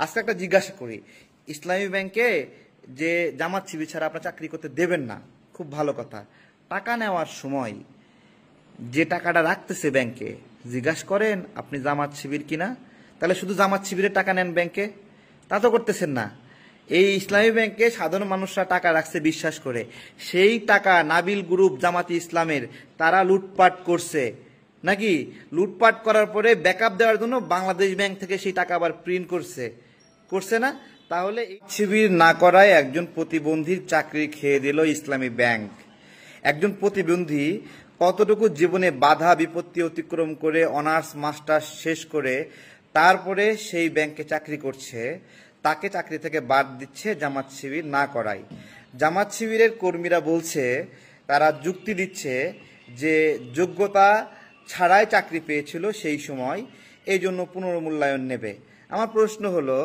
আজকে একটা জিজ্ঞাসা করি, ইসলামী ব্যাংকে যে জামাত শিবির ছাড়া আপনার চাকরি করতে দেবেন না, খুব ভালো কথা। টাকা নেওয়ার সময় যে টাকাটা রাখতেছে ব্যাংকে, জিজ্ঞাসা করেন আপনি জামাত শিবির কিনা? তাহলে শুধু জামাত শিবিরের টাকা নেন ব্যাংকে, তা তো করতেছেন না। এই ইসলামী ব্যাংকে সাধারণ মানুষরা টাকা রাখছে বিশ্বাস করে, সেই টাকা নাবিল গ্রুপ জামাতি ইসলামের তারা লুটপাট করছে নাকি? লুটপাট করার পরে ব্যাকআপ দেওয়ার জন্য বাংলাদেশ ব্যাংক থেকে সেই টাকা আবার প্রিন্ট করছে না? তাহলে শিবির না করায় একজন প্রতিবন্ধীর চাকরি খেয়ে দিল ইসলামী ব্যাংক। একজন প্রতিবন্ধী কতটুকু জীবনে বাধা বিপত্তি অতিক্রম করে অনার্স মাস্টার্স শেষ করে তারপরে সেই ব্যাংকে চাকরি করছে, তাকে চাকরি থেকে বাদ দিচ্ছে জামাত শিবির না করায়। জামাত শিবিরের কর্মীরা বলছে, তারা যুক্তি দিচ্ছে যে যোগ্যতা ছাড়াই চাকরি পেয়েছিল সেই সময়, এই জন্য পুনর্মূল্যায়ন নেবে। আমার প্রশ্ন হলো,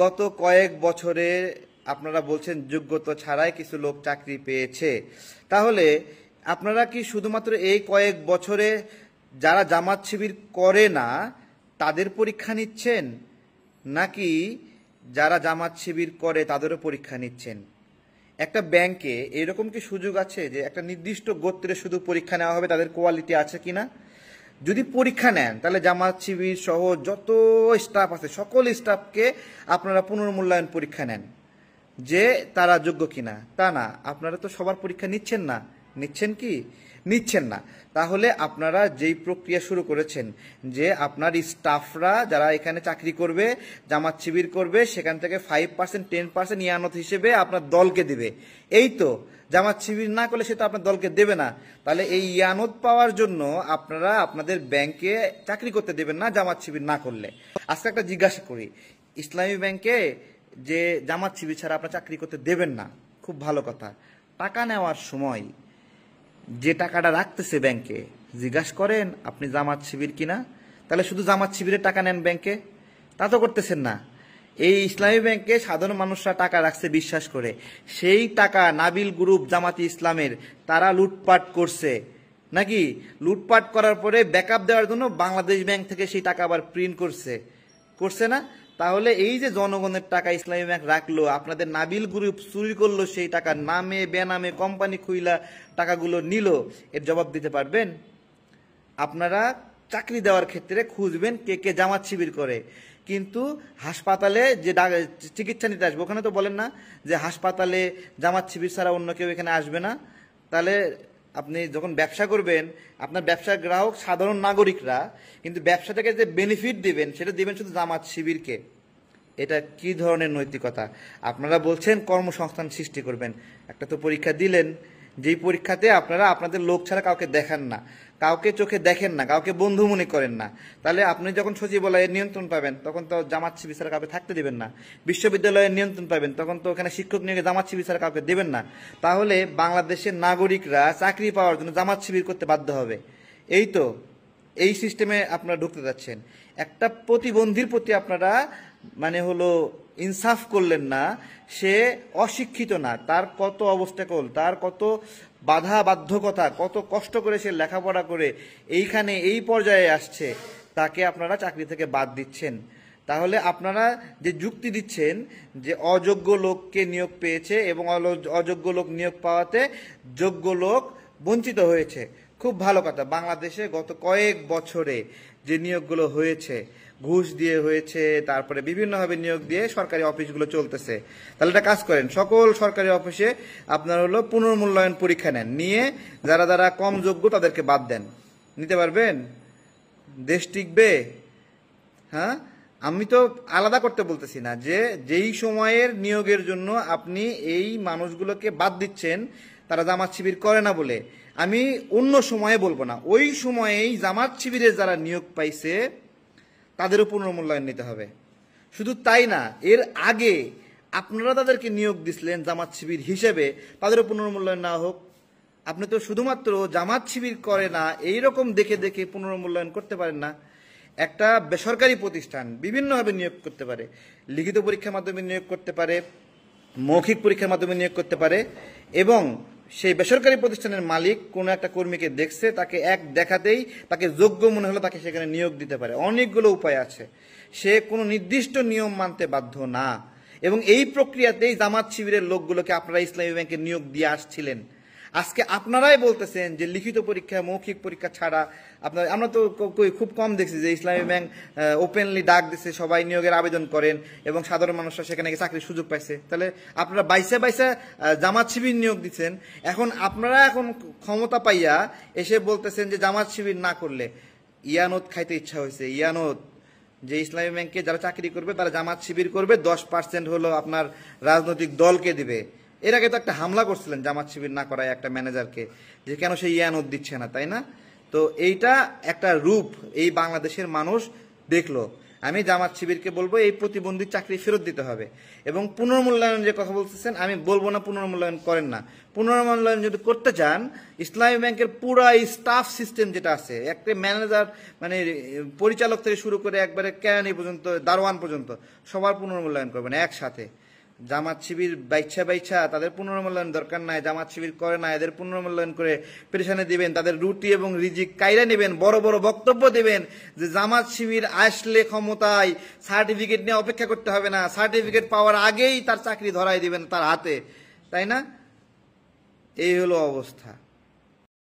গত কয়েক বছরে আপনারা বলছেন যোগ্যতা ছাড়াই কিছু লোক চাকরি পেয়েছে, তাহলে আপনারা কি শুধুমাত্র এই কয়েক বছরে যারা জামাত শিবির করে না তাদের পরীক্ষা নিচ্ছেন, নাকি যারা জামাত শিবির করে তাদেরও পরীক্ষা নিচ্ছেন? একটা ব্যাংকে এরকম কি সুযোগ আছে যে একটা নির্দিষ্ট গোত্রে শুধু পরীক্ষা নেওয়া হবে তাদের কোয়ালিটি আছে কিনা? যদি পরীক্ষা নেন তাহলে জামাত শিবির সহ যত স্টাফ আছে সকল স্টাফকে আপনারা পুনর্মূল্যায়ন পরীক্ষা নেন যে তারা যোগ্য কিনা। তা না, আপনারা তো সবার পরীক্ষা নিচ্ছেন না। নিচ্ছেন কি? নিচ্ছেন না। তাহলে আপনারা যেই প্রক্রিয়া শুরু করেছেন যে আপনার স্টাফরা যারা এখানে চাকরি করবে, জামাত শিবির করবে, সেখান থেকে 5% 10% ইয়ানত হিসেবে আপনার দলকে দিবে, এই তো। জামাত শিবির না করলে সেটা আপনার দলকে দেবে না। তাহলে এই ইয়ানত পাওয়ার জন্য আপনারা আপনাদের ব্যাংকে চাকরি করতে দেবেন না জামাত শিবির না করলে। আজকে একটা জিজ্ঞাসা করি, ইসলামী ব্যাংকে যে জামাত শিবির ছাড়া আপনার চাকরি করতে দেবেন না, খুব ভালো কথা। টাকা নেওয়ার সময় যে টাকাটা রাখতেছে ব্যাংকে, জিজ্ঞাসা করেন আপনি জামাত শিবির কিনা? তাহলে শুধু জামাত শিবিরের টাকা নেন ব্যাংকে, তা তো করতেছেন না। এই ইসলামী ব্যাংকে সাধারণ মানুষরা টাকা রাখছে বিশ্বাস করে, সেই টাকা নাবিল গ্রুপ জামাতি ইসলামের তারা লুটপাট করছে নাকি? লুটপাট করার পরে ব্যাকআপ দেওয়ার জন্য বাংলাদেশ ব্যাংক থেকে সেই টাকা আবার প্রিন্ট করছে না? তাহলে এই যে জনগণের টাকা ইসলামী ব্যাংক রাখলো, আপনাদের নাবিল গ্রুপ চুরি করলো, সেই টাকা নামে বেনামে কোম্পানি খুইলা টাকাগুলো নিল, এর জবাব দিতে পারবেন? আপনারা চাকরি দেওয়ার ক্ষেত্রে খুঁজবেন কে কে জামাত শিবির করে, কিন্তু হাসপাতালে যে চিকিৎসা নিতে আসবে ওখানে তো বলেন না যে হাসপাতালে জামাত শিবির ছাড়া অন্য কেউ এখানে আসবে না। তাহলে আপনি যখন ব্যবসা করবেন, আপনার ব্যবসার গ্রাহক সাধারণ নাগরিকরা, কিন্তু ব্যবসা থেকে যে বেনিফিট দিবেন সেটা দিবেন শুধু জামাত শিবিরকে। এটা কি ধরনের নৈতিকতা? আপনারা বলছেন কর্মসংস্থান সৃষ্টি করবেন, একটা তো পরীক্ষা দিলেন, যেই পরীক্ষাতে আপনারা আপনাদের লোক ছাড়া কাউকে দেখান না, কাউকে চোখে দেখেন না, কাউকে বন্ধু মনে করেন না। তাহলে আপনি যখন সচিবালয়ের নিয়ন্ত্রণ পাবেন তখন তো জামাত শিবির ছাড়া কাউকে থাকতে দেবেন না। বিশ্ববিদ্যালয়ের নিয়ন্ত্রণ পাবেন তখন তো ওখানে শিক্ষক নিয়োগে জামাত শিবির ছাড়া কাউকে দেবেন না। তাহলে বাংলাদেশের নাগরিকরা চাকরি পাওয়ার জন্য জামাত শিবির করতে বাধ্য হবে, এই তো। এই সিস্টেমে আপনারা ঢুকতে যাচ্ছেন। একটা প্রতিবন্ধীর প্রতি আপনারা হলো ইনসাফ করলেন না। সে অশিক্ষিত না, তার কত অবস্টাকল, তার কত বাধা বাধ্যকতা, কত কষ্ট করে সে লেখাপড়া করে এইখানে এই পর্যায়ে আসছে, তাকে আপনারা চাকরি থেকে বাদ দিচ্ছেন। তাহলে আপনারা যে যুক্তি দিচ্ছেন যে অযোগ্য লোককে নিয়োগ পেয়েছে এবং অযোগ্য লোক নিয়োগ পাওয়াতে যোগ্য লোক বঞ্চিত হয়েছে, খুব ভালো কথা। বাংলাদেশে গত কয়েক বছরে যে নিয়োগগুলো হয়েছে, ঘুষ দিয়ে হয়েছে, তারপরে বিভিন্নভাবে নিয়োগ দিয়ে সরকারি অফিসগুলো চলতেছে। তাহলে একটা কাজ করেন, সকল সরকারি অফিসে আপনার হলো পুনর্মূল্যায়ন পরীক্ষা নেন, নিয়ে যারা যারা কম যোগ্য তাদেরকে বাদ দেন। নিতে পারবেন? দেশ টিকবে? হ্যাঁ, আমি তো আলাদা করতে বলতেছি না, যে যেই সময়ের নিয়োগের জন্য আপনি এই মানুষগুলোকে বাদ দিচ্ছেন তারা জামাত শিবির করে না বলে, আমি অন্য সময়ে বলবো না, ওই সময়েই জামাত শিবিরের যারা নিয়োগ পাইছে তাদেরও পুনর্মূল্যায়ন নিতে হবে। শুধু তাই না, এর আগে আপনারা তাদেরকে নিয়োগ দিছিলেন জামাত শিবির হিসেবে, তাদেরও পুনর্মূল্যায়ন না হোক। আপনি তো শুধুমাত্র জামাত শিবির করে না এইরকম দেখে দেখে পুনর্মূল্যায়ন করতে পারেন না। একটা বেসরকারি প্রতিষ্ঠান বিভিন্নভাবে নিয়োগ করতে পারে, লিখিত পরীক্ষার মাধ্যমে নিয়োগ করতে পারে, মৌখিক পরীক্ষার মাধ্যমে নিয়োগ করতে পারে, এবং সেই বেসরকারি প্রতিষ্ঠানের মালিক কোনো একটা কর্মীকে দেখছে, তাকে এক দেখাতেই তাকে যোগ্য মনে হলো, তাকে সেখানে নিয়োগ দিতে পারে। অনেকগুলো উপায় আছে। সে কোনো নির্দিষ্ট নিয়ম মানতে বাধ্য না। এবং এই প্রক্রিয়াতেই জামাত শিবিরের লোকগুলোকে আপনারা ইসলামী ব্যাংকে নিয়োগ দিয়ে আসছিলেন। আজকে আপনারাই বলতেছেন যে লিখিত পরীক্ষা, মৌখিক পরীক্ষা ছাড়া আপনার, আমরা তো খুব কম দেখছি যে ইসলামী ব্যাংক ওপেনলি ডাক দিচ্ছে সবাই নিয়োগের আবেদন করেন এবং সাধারণ মানুষরা সেখানে গিয়ে চাকরির সুযোগ পাইছে। তাহলে আপনারা বাইসে বাইসে জামাত শিবির নিয়োগ দিচ্ছেন, এখন আপনারা এখন ক্ষমতা পাইয়া এসে বলতেছেন যে জামাত শিবির না করলে ইয়ানত খাইতে ইচ্ছা হয়েছে। ইয়ানত, যে ইসলামী ব্যাংকে যারা চাকরি করবে তারা জামাত শিবির করবে, 10% হলো আপনার রাজনৈতিক দলকে দিবে। এর আগে তো একটা হামলা করছিলেন জামাত শিবির না করায় একটা ম্যানেজারকে, যে কেন সে ইয়ানত দিচ্ছে না, তাই না? তো এইটা একটা রূপ এই বাংলাদেশের মানুষ দেখলো। আমি জামাত শিবিরকে বলবো এই প্রতিবন্ধী চাকরি ফেরত দিতে হবে। এবং পুনর্মূল্যায়ন যে কথা বলতেছেন, আমি বলবো না পুনর্মূল্যায়ন করেন না। পুনর্মূল্যায়ন যদি করতে চান, ইসলামী ব্যাংকের পুরো স্টাফ সিস্টেম যেটা আছে, একটা ম্যানেজার মানে পরিচালক থেকে শুরু করে একবারে কেরানি পর্যন্ত, দারোয়ান পর্যন্ত সবার পুনর্মূল্যায়ন করবেন একসাথে। জামাত শিবির বাইচ্ছা তাদের পুনর্মূল্যায়ন দরকার নাই, জামাত শিবির করে না, এদের পুনর্মূল্যায়ন করে পেরেশানে দিবেন, তাদের রুটি এবং রিজিক কাইরা নেবেন, বড় বড় বক্তব্য দেবেন যে জামাত শিবির আসলে ক্ষমতায় সার্টিফিকেট নিয়ে অপেক্ষা করতে হবে না, সার্টিফিকেট পাওয়ার আগেই তার চাকরি ধরাই দিবেন তার হাতে, তাই না? এই হলো অবস্থা।